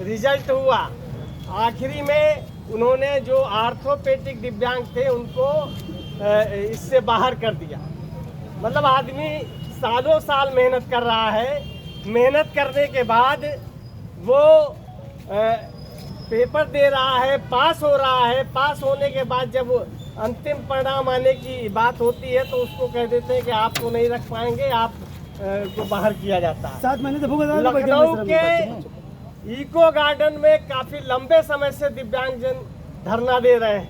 Result हुआ, आखिरी में उन्होंने जो आर्थोपेडिक दिव्यांग थे उनको इससे बाहर कर दिया। मतलब आदमी सालों साल मेहनत कर रहा है, मेहनत करने के बाद वो पेपर दे रहा है, पास हो रहा है, पास होने के बाद जब अंतिम परिणाम आने की बात होती है तो उसको कह देते हैं कि आपको नहीं रख पाएंगे, आप को बाहर किया जाता है। 7 महीने से लखनऊ के इको गार्डन में काफी लंबे समय से दिव्यांगजन धरना दे रहे हैं।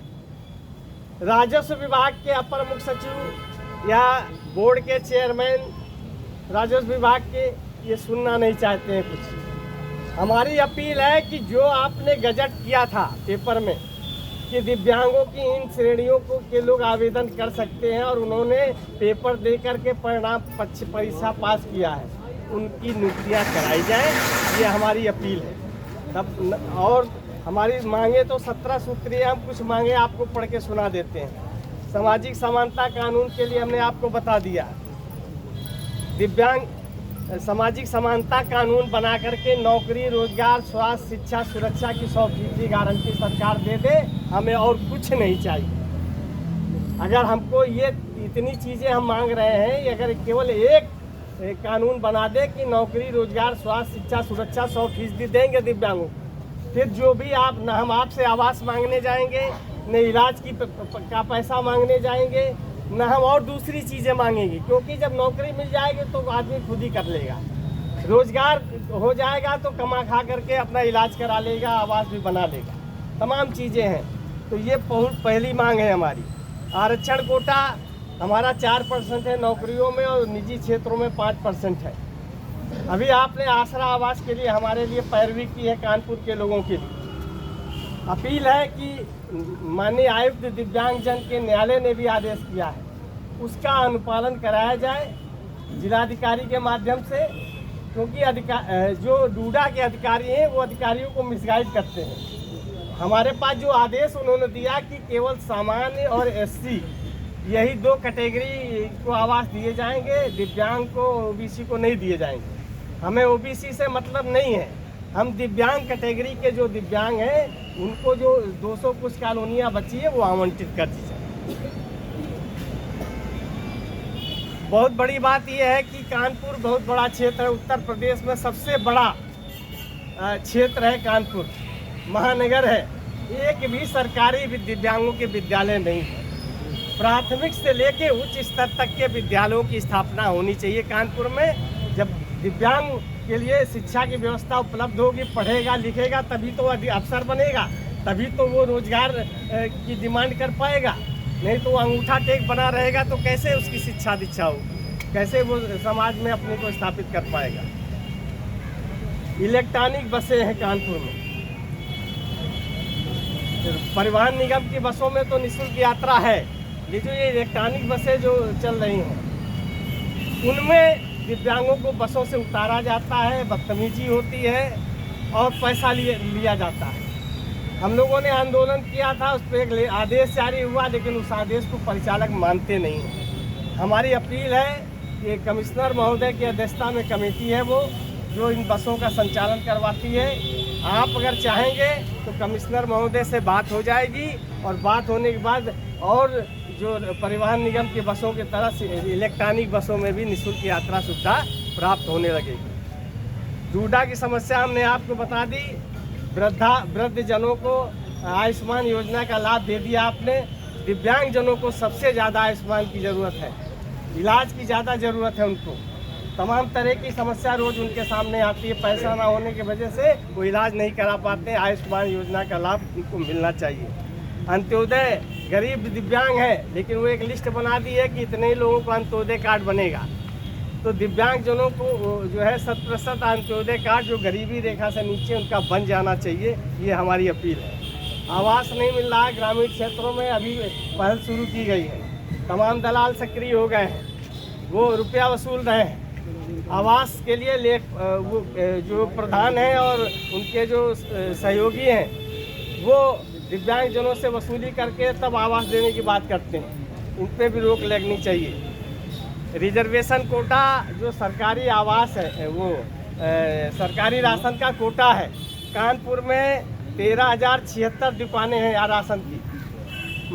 राजस्व विभाग के अपर मुख्य सचिव या बोर्ड के चेयरमैन राजस्व विभाग के ये सुनना नहीं चाहते हैं कुछ। हमारी अपील है कि जो आपने गजट किया था पेपर में कि दिव्यांगों की इन श्रेणियों को के लोग आवेदन कर सकते हैं और उन्होंने पेपर दे करके परिणाम परीक्षा पास किया है, उनकी नियुक्तियाँ कराई जाए, ये हमारी अपील है। तब और हमारी मांगे तो 17 सूत्रीय, हम कुछ मांगे आपको पढ़ के सुना देते हैं। सामाजिक समानता कानून के लिए हमने आपको बता दिया, दिव्यांग सामाजिक समानता कानून बना करके नौकरी, रोजगार, स्वास्थ्य, शिक्षा, सुरक्षा की 100% गारंटी सरकार दे दे, हमें और कुछ नहीं चाहिए। अगर हमको ये इतनी चीज़ें हम मांग रहे हैं, अगर केवल एक कानून बना दे कि नौकरी, रोजगार, स्वास्थ्य, शिक्षा, सुरक्षा 100% देंगे दिव्यांगों, फिर जो भी आप न हम आपसे आवास मांगने जाएंगे, न इलाज की का पैसा मांगने जाएंगे, न हम और दूसरी चीज़ें मांगेंगे, क्योंकि जब नौकरी मिल जाएगी तो आदमी खुद ही कर लेगा, रोजगार हो जाएगा तो कमा खा करके अपना इलाज करा लेगा, आवास भी बना लेगा, तमाम चीज़ें हैं। तो ये पहली मांग है हमारी। आरक्षण कोटा हमारा 4% है नौकरियों में और निजी क्षेत्रों में 5% है। अभी आपने आसरा आवास के लिए हमारे लिए पैरवी की है कानपुर के लोगों के लिए। अपील है कि माननीय आयुक्त दिव्यांगजन के न्यायालय ने भी आदेश किया है, उसका अनुपालन कराया जाए जिलाधिकारी के माध्यम से, क्योंकि जो डूडा के अधिकारी हैं वो अधिकारियों को मिसगाइड करते हैं। हमारे पास जो आदेश उन्होंने दिया कि केवल सामान्य और एससी यही 2 कैटेगरी को आवास दिए जाएंगे, दिव्यांग को, ओबीसी को नहीं दिए जाएंगे। हमें ओबीसी से मतलब नहीं है, हम दिव्यांग कैटेगरी के जो दिव्यांग हैं उनको जो 200 कुछ कॉलोनियाँ बची है वो आवंटित कर दी जाए। बहुत बड़ी बात यह है कि कानपुर बहुत बड़ा क्षेत्र है, उत्तर प्रदेश में सबसे बड़ा क्षेत्र है कानपुर, महानगर है। एक भी सरकारी दिव्यांगों के विद्यालय नहीं है। प्राथमिक से लेके उच्च स्तर तक के विद्यालयों की स्थापना होनी चाहिए कानपुर में। जब दिव्यांग के लिए शिक्षा की व्यवस्था उपलब्ध होगी, पढ़ेगा लिखेगा तभी तो अफसर बनेगा, तभी तो वो रोजगार की डिमांड कर पाएगा। नहीं तो अंगूठा टेक बना रहेगा तो कैसे उसकी शिक्षा दीक्षा हो, कैसे वो समाज में अपने को स्थापित कर पाएगा। इलेक्ट्रॉनिक बसें हैं कानपुर में, परिवहन निगम की बसों में तो निःशुल्क यात्रा है, लेकिन ये इलेक्ट्रॉनिक बसें जो चल रही हैं उनमें दिव्यांगों को बसों से उतारा जाता है, बदतमीजी होती है और पैसा लिया जाता है। हम लोगों ने आंदोलन किया था, उस पर एक आदेश जारी हुआ, लेकिन उस आदेश को परिचालक मानते नहीं हैं। हमारी अपील है कि कमिश्नर महोदय की अध्यक्षता में कमेटी है वो जो इन बसों का संचालन करवाती है। आप अगर चाहेंगे तो कमिश्नर महोदय से बात हो जाएगी और बात होने के बाद और जो परिवहन निगम की बसों की तरह इलेक्ट्रॉनिक बसों में भी निःशुल्क यात्रा सुविधा प्राप्त होने लगेगी। डूडा की समस्या हमने आपको बता दी, वृद्ध जनों को आयुष्मान योजना का लाभ दे दिया आपने। दिव्यांग जनों को सबसे ज़्यादा आयुष्मान की ज़रूरत है, इलाज की ज़्यादा ज़रूरत है उनको। तमाम तरह की समस्या रोज़ उनके सामने आती है, पैसा ना होने की वजह से वो इलाज नहीं करा पाते। आयुष्मान योजना का लाभ उनको मिलना चाहिए। अंत्योदय गरीब दिव्यांग है, लेकिन वो एक लिस्ट बना दी है कि इतने ही लोगों को अंत्योदय कार्ड बनेगा। तो दिव्यांग जनों को जो है 100% अंत्योदय कार्ड जो गरीबी रेखा से नीचे उनका बन जाना चाहिए, ये हमारी अपील है। आवास नहीं मिल रहा है ग्रामीण क्षेत्रों में, अभी पहल शुरू की गई है। तमाम दलाल सक्रिय हो गए हैं, वो रुपया वसूल रहे हैं। आवास के लिए वो जो प्रधान हैं और उनके जो सहयोगी हैं वो दिव्यांग जनों से वसूली करके तब आवास देने की बात करते हैं। उन पर भी रोक लगनी चाहिए। रिजर्वेशन कोटा जो सरकारी आवास है, वो सरकारी राशन का कोटा है, कानपुर में 13,076 दुकानें हैं या राशन की,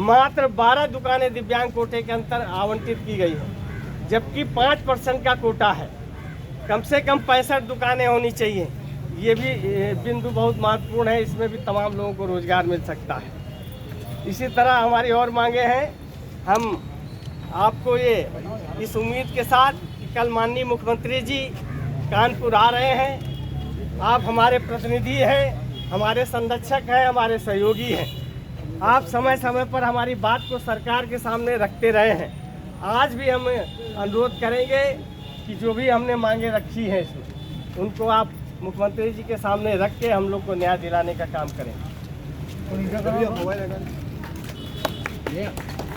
मात्र 12 दुकानें दिव्यांग कोटे के अंतर आवंटित की गई हैं, जबकि 5% का कोटा है। कम से कम 65 दुकानें होनी चाहिए। ये भी बिंदु बहुत महत्वपूर्ण है, इसमें भी तमाम लोगों को रोजगार मिल सकता है। इसी तरह हमारी और मांगे हैं। हम आपको ये इस उम्मीद के साथ कि कल माननीय मुख्यमंत्री जी कानपुर आ रहे हैं, आप हमारे प्रतिनिधि हैं, हमारे संरक्षक हैं, हमारे सहयोगी हैं। आप समय समय पर हमारी बात को सरकार के सामने रखते रहे हैं। आज भी हम अनुरोध करेंगे कि जो भी हमने मांगे रखी हैं इसमें, उनको आप मुख्यमंत्री जी के सामने रख के हम लोग को न्याय दिलाने का काम करें।